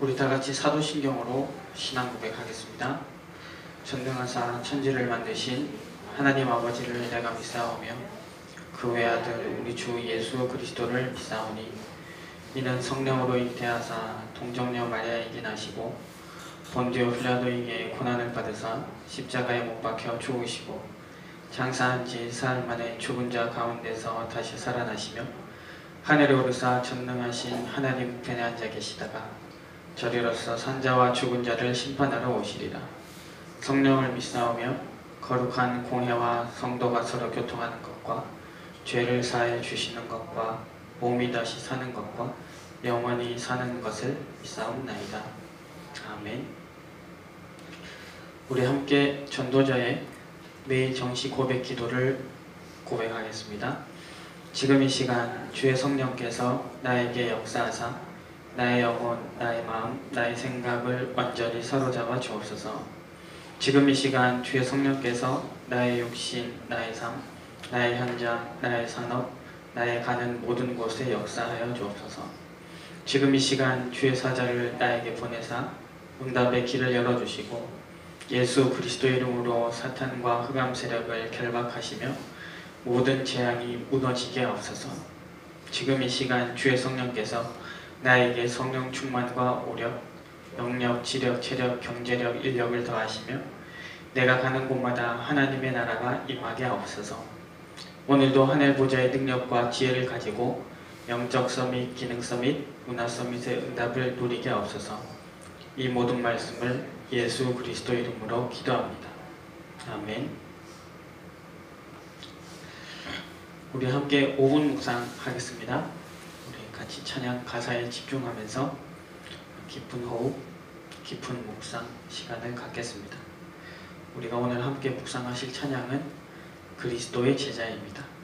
우리 다 같이 사도신경으로 신앙 고백하겠습니다. 전능하사 천지를 만드신 하나님 아버지를 내가 믿사오며 그 외아들 우리 주 예수 그리스도를 믿사오니 이는 성령으로 잉태하사 동정녀 마리아에게 나시고 본디오 필라도에게 고난을 받으사 십자가에 못 박혀 죽으시고 장사한 지 사흘 만에 죽은 자 가운데서 다시 살아나시며 하늘에 오르사 전능하신 하나님 우편에 앉아 계시다가 저리로서 산자와 죽은 자를 심판하러 오시리라. 성령을 믿사오며 거룩한 공회와 성도가 서로 교통하는 것과 죄를 사해 주시는 것과 몸이 다시 사는 것과 영원히 사는 것을 믿사옵나이다. 아멘. 우리 함께 전도자의 매일 정시 고백 기도를 고백하겠습니다. 지금 이 시간 주의 성령께서 나에게 역사하사 나의 영혼, 나의 마음, 나의 생각을 완전히 사로잡아 주옵소서. 지금 이 시간 주의 성령께서 나의 육신, 나의 삶, 나의 현장, 나의 산업, 나의 가는 모든 곳에 역사하여 주옵소서. 지금 이 시간 주의 사자를 나에게 보내사 응답의 길을 열어주시고 예수 그리스도의 이름으로 사탄과 흑암 세력을 결박하시며 모든 재앙이 무너지게 하옵소서. 지금 이 시간 주의 성령께서 나에게 성령 충만과 오력, 영력, 지력, 체력, 경제력, 인력을 더하시며 내가 가는 곳마다 하나님의 나라가 임하게 하옵소서. 오늘도 하늘 보좌의 능력과 지혜를 가지고 영적 서밋, 기능 서밋, 문화 서밋의 응답을 누리게 하옵소서. 이 모든 말씀을 예수 그리스도 이름으로 기도합니다. 아멘. 우리 함께 5분 묵상하겠습니다. 우리 같이 찬양 가사에 집중하면서 깊은 호흡, 깊은 묵상 시간을 갖겠습니다. 우리가 오늘 함께 묵상하실 찬양은 그리스도의 제자입니다.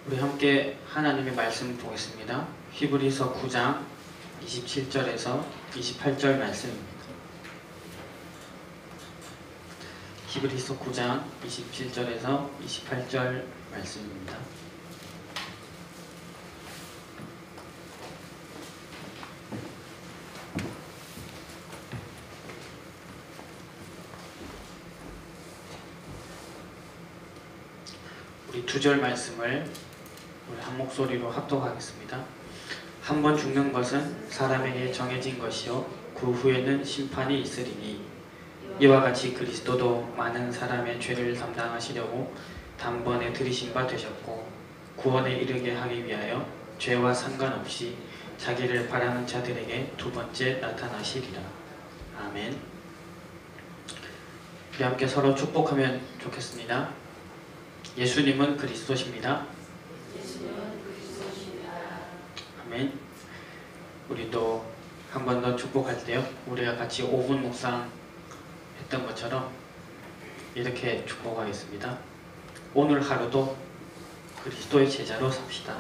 우리 함께 하나님의 말씀 보겠습니다. 히브리서 9장 27절에서 28절 말씀입니다. 히브리서 9장 27절에서 28절 말씀입니다. 우리 두 절 말씀을 우리 한 목소리로 합독하겠습니다. 한 번 죽는 것은 사람에게 정해진 것이요 그 후에는 심판이 있으리니 이와 같이 그리스도도 많은 사람의 죄를 담당하시려고 단번에 들이신 바 되셨고 구원에 이르게 하기 위하여 죄와 상관없이 자기를 바라는 자들에게 두 번째 나타나시리라. 아멘. 우리 함께 서로 축복하면 좋겠습니다. 예수님은 그리스도십니다. 아멘. 우리도 한 번 더 축복할 때요, 우리가 같이 5분 묵상 했던 것처럼 이렇게 축복하겠습니다. 오늘 하루도 그리스도의 제자로 삽시다.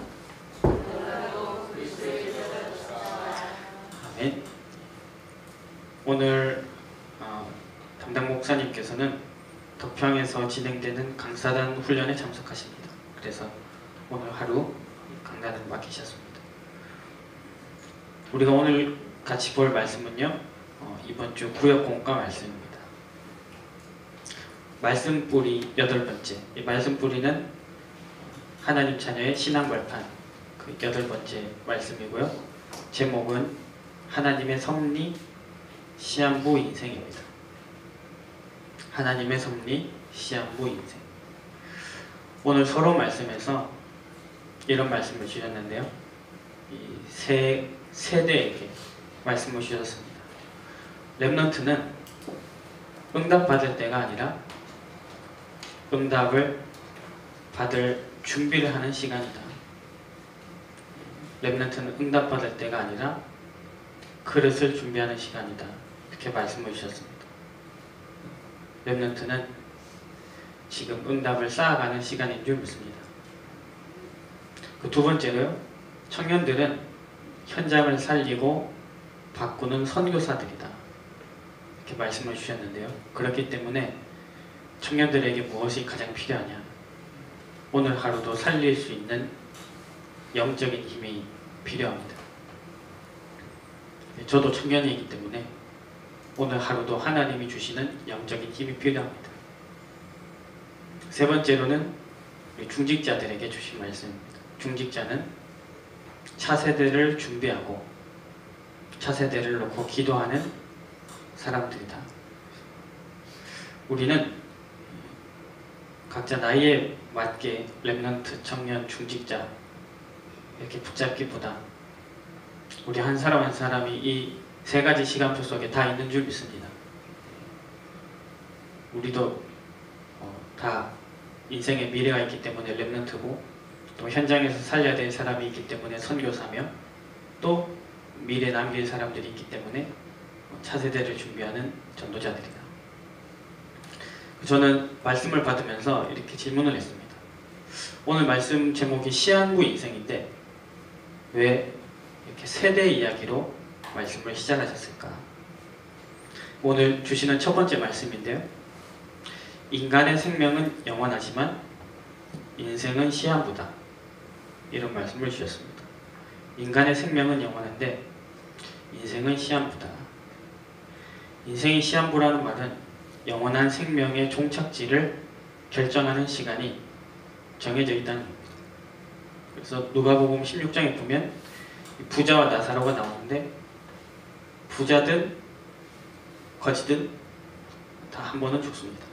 아멘. 오늘 담당 목사님께서는 덕평에서 진행되는 강사단 훈련에 참석하십니다. 그래서 오늘 하루 강단을 맡기셨습니다. 우리가 오늘 같이 볼 말씀은요, 이번 주 구역 공과 말씀입니다. 말씀뿌리 8번째. 이 말씀뿌리는 하나님 자녀의 신앙 발판, 그 8번째 말씀이고요. 제목은 하나님의 섭리 시한부 인생입니다. 하나님의 섭리 시한부 인생. 오늘 서론 말씀에서 이런 말씀을 주셨는데요, 이 세대에게 말씀을 주셨습니다. 렘넌트는 응답받을 때가 아니라 응답을 받을 준비를 하는 시간이다. 렘넌트는 응답받을 때가 아니라 그릇을 준비하는 시간이다. 이렇게 말씀을 주셨습니다. 렘넌트는 지금 응답을 쌓아가는 시간인 줄 믿습니다. 그 두 번째로요, 청년들은 현장을 살리고 바꾸는 선교사들이다. 이렇게 말씀을 주셨는데요. 그렇기 때문에 청년들에게 무엇이 가장 필요하냐? 오늘 하루도 살릴 수 있는 영적인 힘이 필요합니다. 저도 청년이기 때문에 오늘 하루도 하나님이 주시는 영적인 힘이 필요합니다. 세 번째로는 중직자들에게 주신 말씀입니다. 중직자는 차세대를 준비하고 차세대를 놓고 기도하는 사람들이다. 우리는 각자 나이에 맞게 렘넌트, 청년, 중직자 이렇게 붙잡기보다 우리 한 사람 한 사람이 이 세 가지 시간표 속에 다 있는 줄 믿습니다. 우리도 다 인생의 미래가 있기 때문에 렘넌트고, 또 현장에서 살려야 될 사람이 있기 때문에 선교사며, 또 미래 남길 사람들이 있기 때문에 차세대를 준비하는 전도자들이다. 저는 말씀을 받으면서 이렇게 질문을 했습니다. 오늘 말씀 제목이 시한부 인생인데 왜 이렇게 세대 이야기로 말씀을 시작하셨을까? 오늘 주시는 첫 번째 말씀인데요, 인간의 생명은 영원하지만 인생은 시한부다. 이런 말씀을 주셨습니다. 인간의 생명은 영원한데 인생은 시한부다. 인생이 시한부라는 말은 영원한 생명의 종착지를 결정하는 시간이 정해져 있다는 겁니다. 그래서 누가복음 16장에 보면 부자와 나사로가 나오는데, 부자든 거지든 다 한 번은 죽습니다.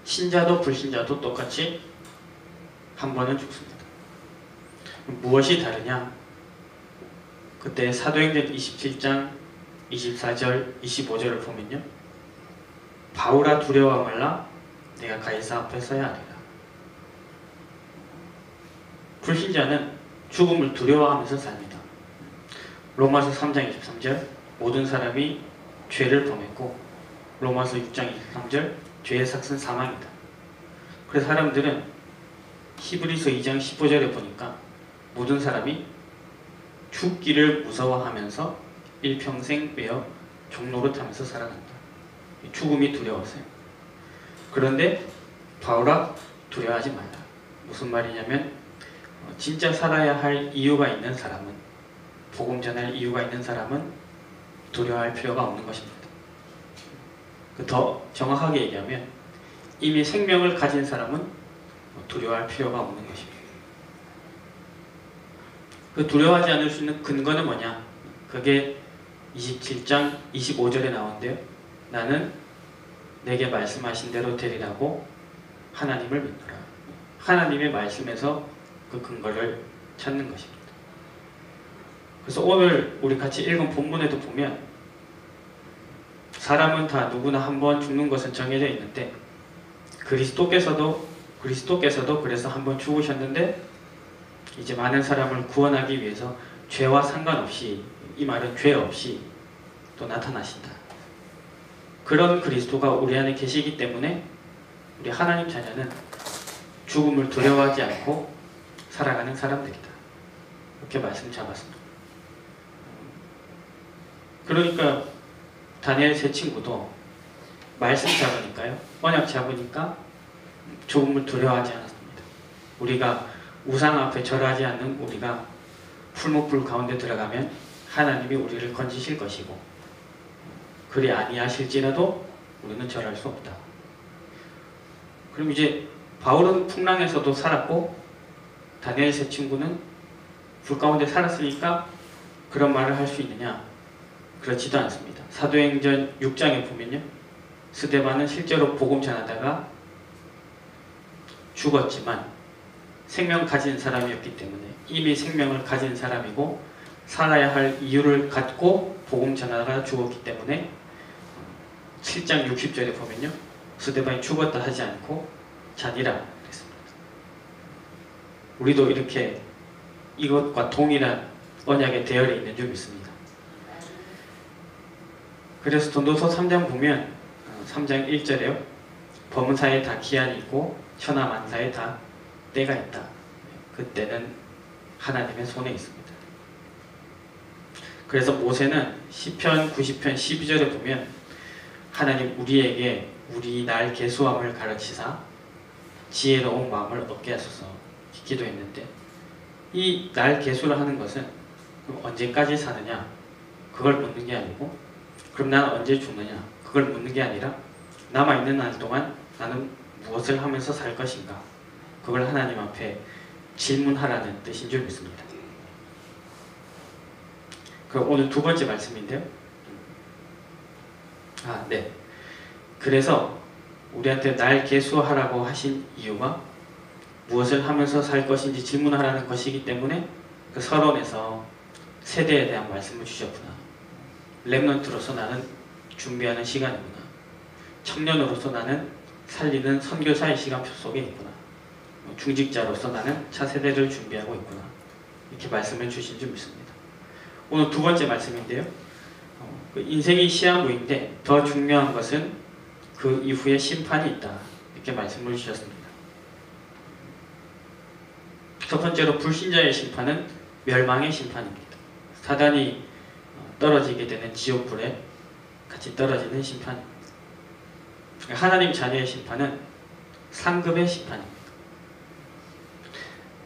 신자도 불신자도 똑같이 한 번은 죽습니다. 무엇이 다르냐? 그때 사도행전 27장 24절 25절을 보면요, 바울아 두려워 말라, 내가 가이사 앞에 서야 하리라. 불신자는 죽음을 두려워하면서 삽니다. 로마서 3장 23절 모든 사람이 죄를 범했고, 로마서 6장 23절 죄의 삭은 사망이다. 그래서 사람들은 히브리서 2장 15절에 보니까 모든 사람이 죽기를 무서워하면서 일평생 매어 종노릇하면서 살아간다. 죽음이 두려웠어요. 그런데 바울아 두려워하지 말라. 무슨 말이냐면 진짜 살아야 할 이유가 있는 사람은, 복음 전할 이유가 있는 사람은 두려워할 필요가 없는 것입니다. 더 정확하게 얘기하면 이미 생명을 가진 사람은 두려워할 필요가 없는 것입니다. 그 두려워하지 않을 수 있는 근거는 뭐냐? 그게 27장 25절에 나오는데요. 나는 내게 말씀하신 대로 되리라고 하나님을 믿노라. 하나님의 말씀에서 그 근거를 찾는 것입니다. 그래서 오늘 우리 같이 읽은 본문에도 보면 사람은 다 누구나 한 번 죽는 것은 정해져 있는데 그리스도께서도 그래서 한 번 죽으셨는데 이제 많은 사람을 구원하기 위해서 죄와 상관없이, 이 말은 죄 없이 또 나타나신다. 그런 그리스도가 우리 안에 계시기 때문에 우리 하나님 자녀는 죽음을 두려워하지 않고 살아가는 사람들이다. 이렇게 말씀 잡았습니다. 그러니까 다니엘 세 친구도 말씀 잡으니까요, 언약 잡으니까 죽음을 두려워하지 않았습니다. 우리가 우상 앞에 절하지 않는 우리가 풀목불 가운데 들어가면 하나님이 우리를 건지실 것이고, 그리 아니하실지라도 우리는 절할 수 없다. 그럼 이제 바울은 풍랑에서도 살았고 다니엘 세 친구는 불 가운데 살았으니까 그런 말을 할 수 있느냐? 그렇지도 않습니다. 사도행전 6장에 보면요, 스데반은 실제로 복음 전하다가 죽었지만 생명 가진 사람이었기 때문에, 이미 생명을 가진 사람이고 살아야 할 이유를 갖고 복음 전하다가 죽었기 때문에 7장 60절에 보면요, 스데반이 죽었다 하지 않고 자니라 그랬습니다. 우리도 이렇게 이것과 동일한 언약의 대열에 있는 줄 믿습니다. 그래서 전도서 3장 보면 3장 1절에요. 범사에 다 기한이 있고 천하만사에 다 때가 있다. 그때는 하나님의 손에 있습니다. 그래서 모세는 시편 90편 12절에 보면 하나님 우리에게 우리 날 계수함을 가르치사 지혜로운 마음을 얻게 하소서 기도했는데, 이 날 계수를 하는 것은 언제까지 사느냐 그걸 묻는 게 아니고, 그럼 나는 언제 죽느냐 그걸 묻는 게 아니라 남아있는 날 동안 나는 무엇을 하면서 살 것인가, 그걸 하나님 앞에 질문하라는 뜻인 줄 믿습니다. 그럼 오늘 두 번째 말씀인데요. 네. 그래서 우리한테 날 계수하라고 하신 이유가 무엇을 하면서 살 것인지 질문하라는 것이기 때문에 그 서론에서 세대에 대한 말씀을 주셨구나. 렘넌트로서 나는 준비하는 시간이구나. 청년으로서 나는 살리는 선교사의 시간표 속에 있구나. 중직자로서 나는 차세대를 준비하고 있구나. 이렇게 말씀을 주신 줄 믿습니다. 오늘 두 번째 말씀인데요. 인생이 시한부인데 더 중요한 것은 그 이후에 심판이 있다. 이렇게 말씀을 주셨습니다. 첫 번째로 불신자의 심판은 멸망의 심판입니다. 사단이 떨어지게 되는 지옥불에 같이 떨어지는 심판입니다. 하나님 자녀의 심판은 상급의 심판입니다.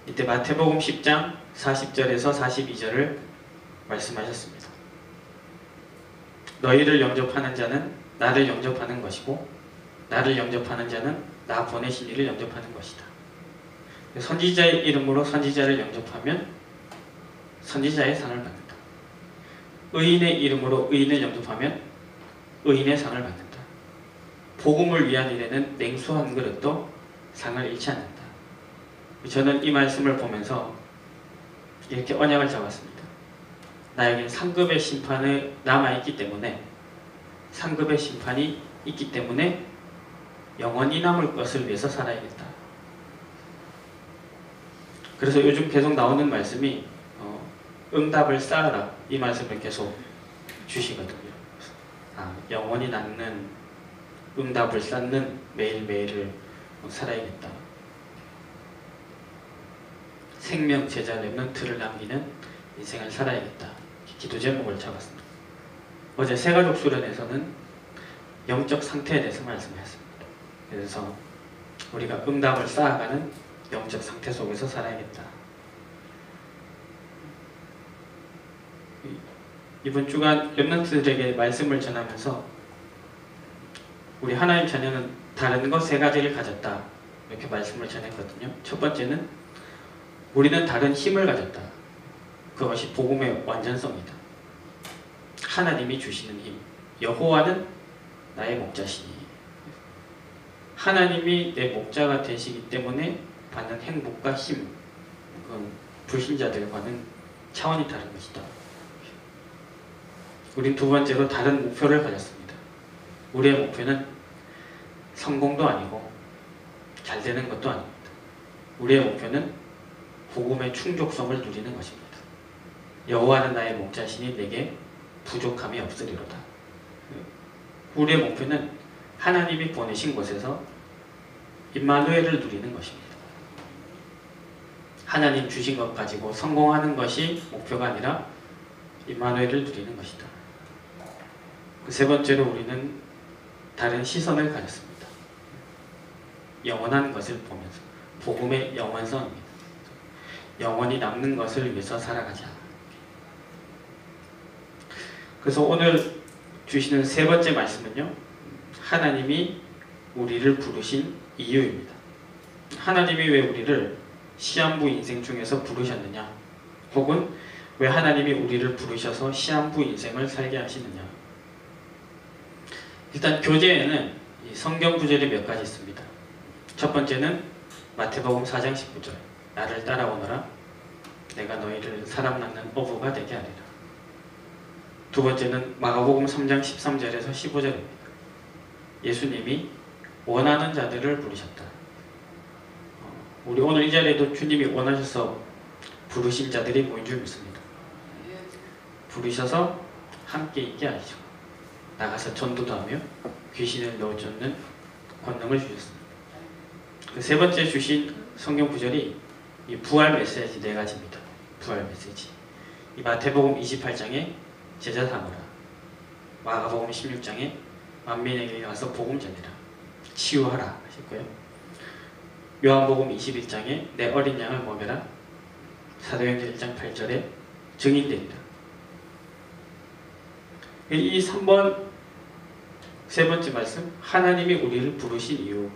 이때 마태복음 10장 40절에서 42절을 말씀하셨습니다. 너희를 영접하는 자는 나를 영접하는 것이고 나를 영접하는 자는 나 보내신 이를 영접하는 것이다. 선지자의 이름으로 선지자를 영접하면 선지자의 상을 받는다. 의인의 이름으로 의인을 영접하면 의인의 상을 받는다. 복음을 위한 일에는 냉수 한 그릇도 상을 잃지 않는다. 저는 이 말씀을 보면서 이렇게 언약을 잡았습니다. 나에겐 상급의 심판이 남아있기 때문에, 상급의 심판이 있기 때문에 영원히 남을 것을 위해서 살아야겠다. 그래서 요즘 계속 나오는 말씀이 응답을 쌓으라, 이 말씀을 계속 주시거든요. 영원히 남는 응답을 쌓는 매일매일을 살아야겠다. 생명, 제자, 렘넌트를 남기는 인생을 살아야겠다. 기도 제목을 잡았습니다. 어제 새가족 수련에서는 영적 상태에 대해서 말씀했습니다. 그래서 우리가 응답을 쌓아가는 영적 상태 속에서 살아야겠다. 이번 주간 렘넌트들에게 말씀을 전하면서 우리 하나님 자녀는 다른 것 세 가지를 가졌다. 이렇게 말씀을 전했거든요. 첫 번째는 우리는 다른 힘을 가졌다. 그것이 복음의 완전성이다. 하나님이 주시는 힘. 여호와는 나의 목자시니. 하나님이 내 목자가 되시기 때문에 받는 행복과 힘. 그건 불신자들과는 차원이 다른 것이다. 우린 두 번째로 다른 목표를 가졌습니다. 우리의 목표는 성공도 아니고 잘 되는 것도 아닙니다. 우리의 목표는 복음의 충족성을 누리는 것입니다. 여호와는 나의 목자시니 내게 부족함이 없으리로다. 우리의 목표는 하나님이 보내신 곳에서 임마누엘을 누리는 것입니다. 하나님 주신 것 가지고 성공하는 것이 목표가 아니라 임마누엘을 누리는 것이다. 세 번째로 우리는 다른 시선을 가졌습니다. 영원한 것을 보면서 복음의 영원성입니다. 영원히 남는 것을 위해서 살아가자. 그래서 오늘 주시는 세 번째 말씀은요, 하나님이 우리를 부르신 이유입니다. 하나님이 왜 우리를 시한부 인생 중에서 부르셨느냐, 혹은 왜 하나님이 우리를 부르셔서 시한부 인생을 살게 하시느냐. 일단 교재에는 이 성경 구절이 몇 가지 있습니다. 첫 번째는 마태복음 4장 19절, 나를 따라오너라 내가 너희를 사람 낳는 어부가 되게 하리라. 두 번째는 마가복음 3장 13절에서 15절입니다. 예수님이 원하는 자들을 부르셨다. 우리 오늘 이 자리에도 주님이 원하셔서 부르신 자들이 모인 줄 믿습니다. 부르셔서 함께 있게 하시고 나가서 전도도 하며 귀신을 넣어쫓는 권능을 주셨습니다. 그 세 번째 주신 성경 구절이 이 부활 메시지 네 가지입니다. 부활 메시지. 이 마태복음 28장에 제자 삼으라, 마가복음 16장에 만민에게 가서 복음 전해라, 치유하라 하셨고요. 요한복음 21장에 내 어린 양을 먹여라, 사도행전 1장 8절에 증인되리라. 이 3번 세 번째 말씀, 하나님이 우리를 부르신 이유.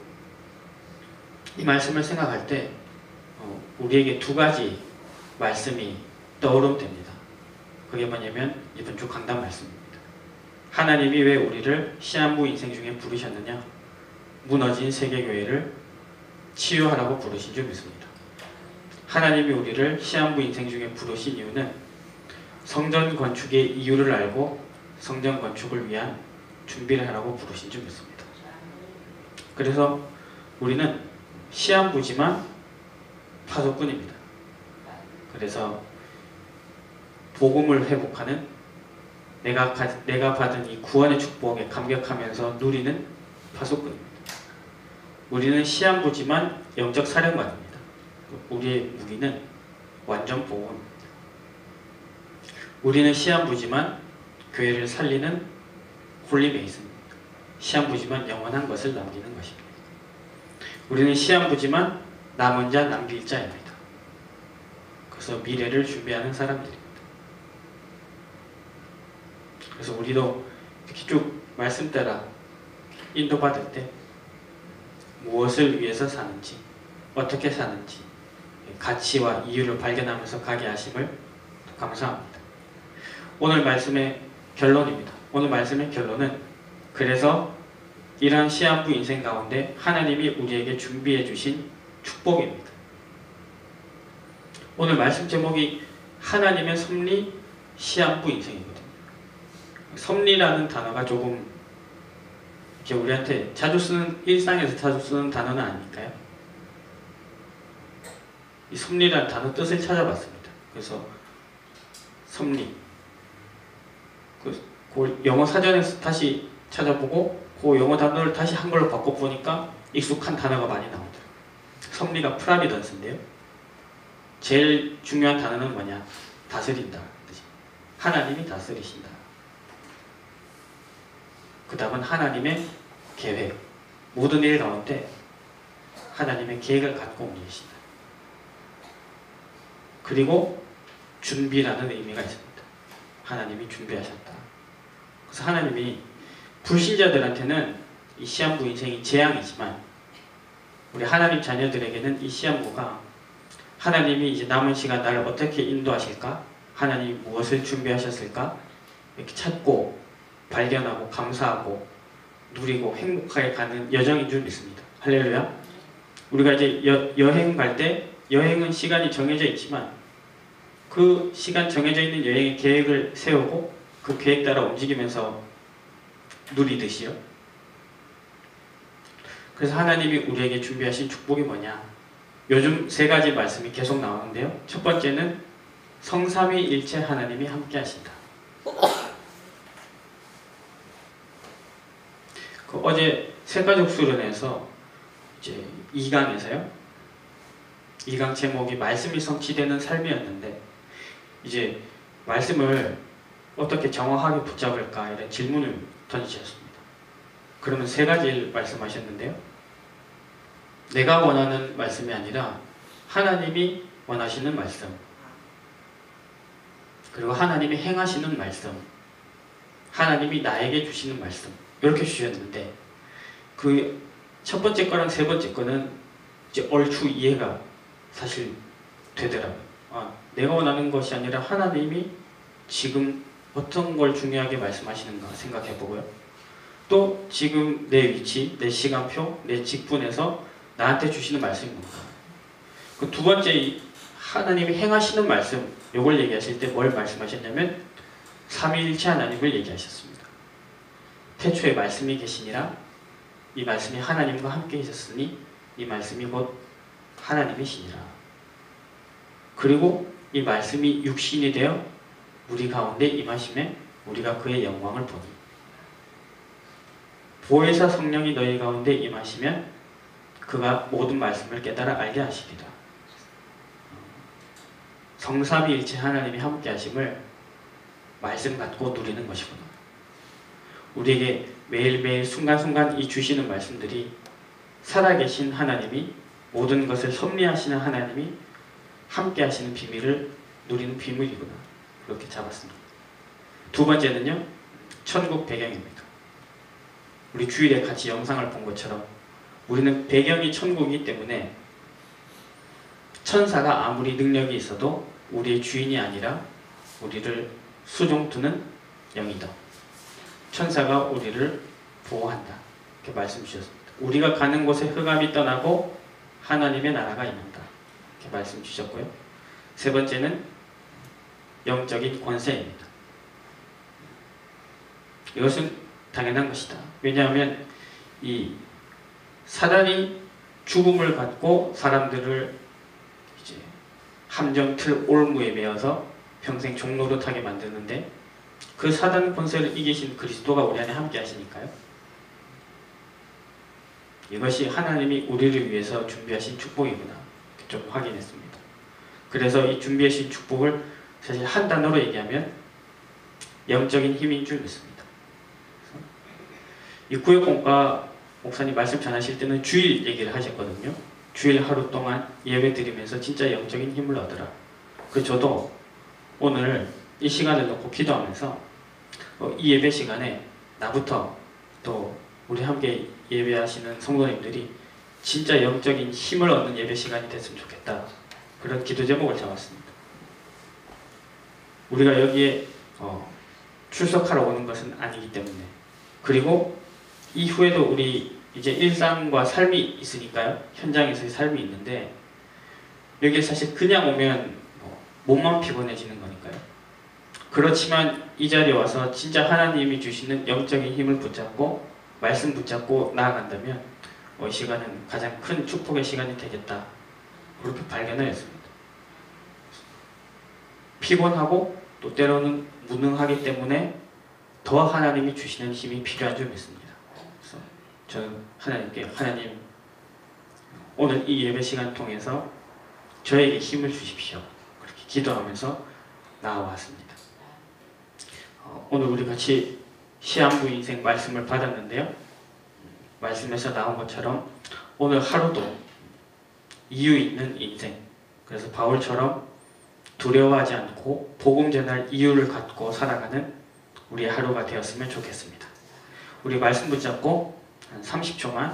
이 말씀을 생각할 때 우리에게 두 가지 말씀이 떠오르면 됩니다. 그게 뭐냐면 이번 주 강단 말씀입니다. 하나님이 왜 우리를 시한부 인생 중에 부르셨느냐, 무너진 세계교회를 치유하라고 부르신 줄 믿습니다. 하나님이 우리를 시한부 인생 중에 부르신 이유는 성전 건축의 이유를 알고 성전 건축을 위한 준비를 하라고 부르신 줄 믿습니다. 그래서 우리는 시한부지만 파수꾼입니다. 그래서 복음을 회복하는, 내가 받은 이 구원의 축복에 감격하면서 누리는 파수꾼입니다. 우리는 시한부지만 영적 사령관입니다. 우리의 무기는 완전 복음입니다. 우리는 시한부지만 교회를 살리는 홀리메이스입니다. 시한부지만 영원한 것을 남기는 것입니다. 우리는 시한부지만 남은 자 남길 자입니다. 그래서 미래를 준비하는 사람들입니다. 그래서 우리도 이렇게 쭉 말씀 따라 인도받을 때 무엇을 위해서 사는지, 어떻게 사는지 가치와 이유를 발견하면서 가게 하심을 감사합니다. 오늘 말씀의 결론입니다. 오늘 말씀의 결론은, 그래서 이러한 시한부 인생 가운데 하나님이 우리에게 준비해 주신 축복입니다. 오늘 말씀 제목이 하나님의 섭리 시한부 인생이거든요. 섭리라는 단어가 조금 이렇게 우리한테 자주 쓰는, 일상에서 자주 쓰는 단어는 아닐까요? 이 섭리라는 단어 뜻을 찾아봤습니다. 그래서 섭리, 그 영어 사전에서 다시 찾아보고 그 영어 단어를 다시 한글로 바꿔보니까 익숙한 단어가 많이 나오더라고요. 섭리가 프라비던스인데요. 제일 중요한 단어는 뭐냐? 다스린다. 하나님이 다스리신다. 그 다음은 하나님의 계획. 모든 일 가운데 하나님의 계획을 갖고 움직이신다. 그리고 준비라는 의미가 있습니다. 하나님이 준비하셨다. 그래서 하나님이 불신자들한테는 이 시한부 인생이 재앙이지만 우리 하나님 자녀들에게는 이 시한부가 하나님이 이제 남은 시간 나를 어떻게 인도하실까? 하나님이 무엇을 준비하셨을까? 이렇게 찾고 발견하고 감사하고 누리고 행복하게 가는 여정인 줄 믿습니다. 할렐루야. 우리가 이제 여행 갈 때 여행은 시간이 정해져 있지만 그 시간 정해져 있는 여행의 계획을 세우고 그 계획 따라 움직이면서 누리듯이요. 그래서 하나님이 우리에게 준비하신 축복이 뭐냐? 요즘 세 가지 말씀이 계속 나오는데요. 첫 번째는 성삼위일체 하나님이 함께 하신다. 어제 세가족 수련회에서 이제 2강에서요. 2강 제목이 말씀이 성취되는 삶이었는데 이제 말씀을 어떻게 정확하게 붙잡을까 이런 질문을 던지셨습니다. 그러면 세 가지를 말씀하셨는데요. 내가 원하는 말씀이 아니라 하나님이 원하시는 말씀, 그리고 하나님이 행하시는 말씀, 하나님이 나에게 주시는 말씀, 이렇게 주셨는데 그 첫 번째 거랑 세 번째 거는 이제 얼추 이해가 사실 되더라고요. 내가 원하는 것이 아니라 하나님이 지금 어떤 걸 중요하게 말씀하시는가 생각해보고요. 또 지금 내 위치, 내 시간표, 내 직분에서 나한테 주시는 말씀이 뭔가. 그 두 번째 하나님이 행하시는 말씀, 요걸 얘기하실 때 뭘 말씀하셨냐면 삼위일체 하나님을 얘기하셨습니다. 태초에 말씀이 계시니라. 이 말씀이 하나님과 함께 계셨으니 이 말씀이 곧 하나님이시니라. 그리고 이 말씀이 육신이 되어 우리 가운데 임하심에 우리가 그의 영광을 보니 보혜사 성령이 너희 가운데 임하시면 그가 모든 말씀을 깨달아 알게 하시리라. 성삼위일체 하나님이 함께 하심을 말씀 갖고 누리는 것이구나. 우리에게 매일매일 순간순간 이 주시는 말씀들이 살아계신 하나님이 모든 것을 섭리하시는 하나님이 함께 하시는 비밀을 누리는 비밀이구나. 그렇게 잡았습니다. 두 번째는요. 천국 배경입니다. 우리 주일에 같이 영상을 본 것처럼 우리는 배경이 천국이기 때문에 천사가 아무리 능력이 있어도 우리의 주인이 아니라 우리를 수종두는 영이다. 천사가 우리를 보호한다. 이렇게 말씀 주셨습니다. 우리가 가는 곳에 흑암이 떠나고 하나님의 나라가 임한다. 이렇게 말씀 주셨고요. 세 번째는 영적인 권세입니다. 이것은 당연한 것이다. 왜냐하면 이 사단이 죽음을 받고 사람들을 이제 함정틀 올무에 매어서 평생 종노릇하게 만드는데 그 사단 권세를 이기신 그리스도가 우리 안에 함께 하시니까요. 이것이 하나님이 우리를 위해서 준비하신 축복이구나. 좀 확인했습니다. 그래서 이 준비하신 축복을 사실 한 단어로 얘기하면 영적인 힘인 줄 믿습니다. 이 구역공과 목사님 말씀 전하실 때는 주일 얘기를 하셨거든요. 주일 하루 동안 예배 드리면서 진짜 영적인 힘을 얻으라. 저도 오늘 이 시간을 놓고 기도하면서 이 예배 시간에 나부터 또 우리 함께 예배하시는 성도님들이 진짜 영적인 힘을 얻는 예배 시간이 됐으면 좋겠다. 그런 기도 제목을 잡았습니다. 우리가 여기에 출석하러 오는 것은 아니기 때문에 그리고 이후에도 우리 이제 일상과 삶이 있으니까요. 현장에서의 삶이 있는데 여기에 사실 그냥 오면 몸만 피곤해지는 거니까요. 그렇지만 이 자리에 와서 진짜 하나님이 주시는 영적인 힘을 붙잡고 말씀 붙잡고 나아간다면 이 시간은 가장 큰 축복의 시간이 되겠다. 그렇게 발견을 했습니다. 피곤하고 또 때로는 무능하기 때문에 더 하나님이 주시는 힘이 필요한 줄 믿습니다. 그래서 저는 하나님께 하나님 오늘 이 예배 시간 통해서 저에게 힘을 주십시오. 그렇게 기도하면서 나아왔습니다. 오늘 우리 같이 시한부 인생 말씀을 받았는데요. 말씀에서 나온 것처럼 오늘 하루도 이유 있는 인생, 그래서 바울처럼 두려워하지 않고 복음 전할 이유를 갖고 살아가는 우리의 하루가 되었으면 좋겠습니다. 우리 말씀 붙잡고 한 30초만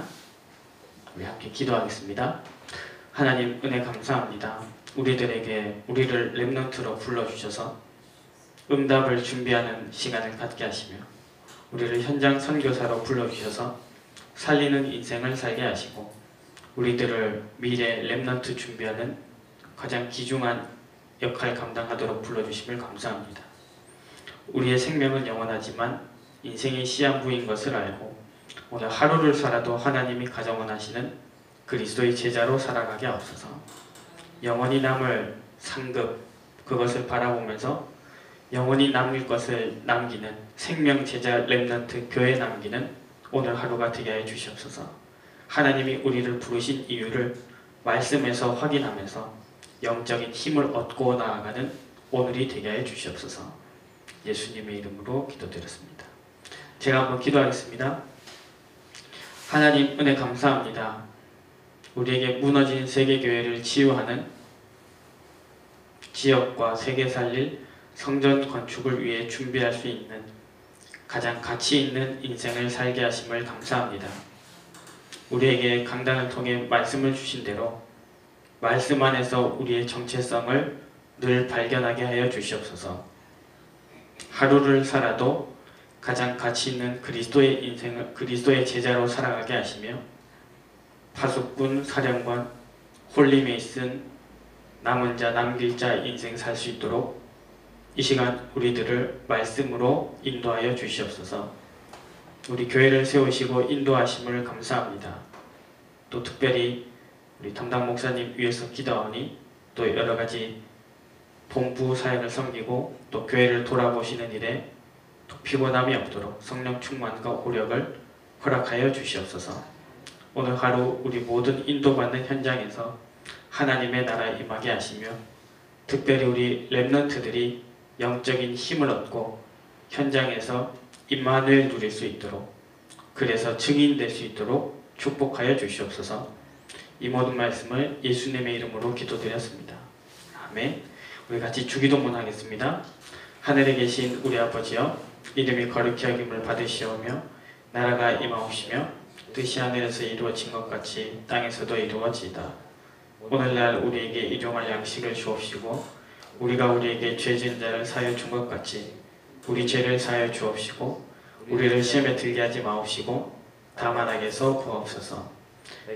우리 함께 기도하겠습니다. 하나님 은혜 감사합니다. 우리를 렘넌트로 불러주셔서 응답을 준비하는 시간을 갖게 하시며 우리를 현장 선교사로 불러주셔서 살리는 인생을 살게 하시고 우리들을 미래 렘넌트 준비하는 가장 귀중한 역할 감당하도록 불러주심을 감사합니다. 우리의 생명은 영원하지만 인생이 시한부인 것을 알고 오늘 하루를 살아도 하나님이 가정원하시는 그리스도의 제자로 살아가게 하옵소서. 영원히 남을 상급, 그것을 바라보면서 영원히 남을 것을 남기는 생명 제자 렘넌트 교회 남기는 오늘 하루가 되게 해 주시옵소서. 하나님이 우리를 부르신 이유를 말씀에서 확인하면서 영적인 힘을 얻고 나아가는 오늘이 되게 해 주시옵소서. 예수님의 이름으로 기도드렸습니다. 제가 한번 기도하겠습니다. 하나님 은혜 감사합니다. 우리에게 무너진 세계교회를 치유하는 지역과 세계 살릴 성전 건축을 위해 준비할 수 있는 가장 가치 있는 인생을 살게 하심을 감사합니다. 우리에게 강단을 통해 말씀을 주신 대로 말씀 안에서 우리의 정체성을 늘 발견하게 하여 주시옵소서. 하루를 살아도 가장 가치 있는 그리스도의 인생을 그리스도의 제자로 살아가게 하시며 파수꾼, 사령관, 홀리메이슨, 남은 자, 남길 자 인생 살 수 있도록 이 시간 우리들을 말씀으로 인도하여 주시옵소서. 우리 교회를 세우시고 인도하심을 감사합니다. 또 특별히 우리 담당 목사님 위해서 기도하니 또 여러가지 본부 사역을 섬기고 또 교회를 돌아보시는 일에 또 피곤함이 없도록 성령 충만과 오력을 허락하여 주시옵소서. 오늘 하루 우리 모든 인도받는 현장에서 하나님의 나라에 임하게 하시며 특별히 우리 렘넌트들이 영적인 힘을 얻고 현장에서 임마누엘 누릴 수 있도록 그래서 증인 될 수 있도록 축복하여 주시옵소서. 이 모든 말씀을 예수님의 이름으로 기도드렸습니다. 아멘. 우리 같이 주기도문 하겠습니다. 하늘에 계신 우리 아버지여 이름이 거룩히 여김을 받으시오며 나라가 임하옵시며 뜻이 하늘에서 이루어진 것 같이 땅에서도 이루어지이다. 오늘날 우리에게 일용할 양식을 주옵시고 우리가 우리에게 죄 지은 자를 사하여 준 것 같이 우리 죄를 사하여 주옵시고 우리를 시험에 들게 하지 마옵시고 다만 악에서 구하옵소서.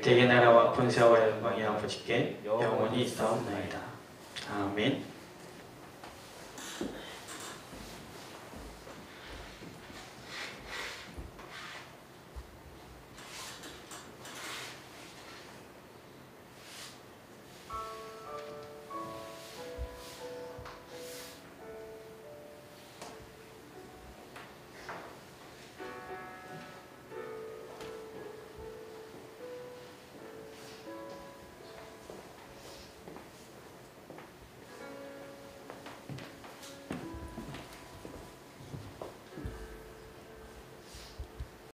대개 나라와 권세와 영광이 아버지께 영원히 있사옵나이다. 아멘.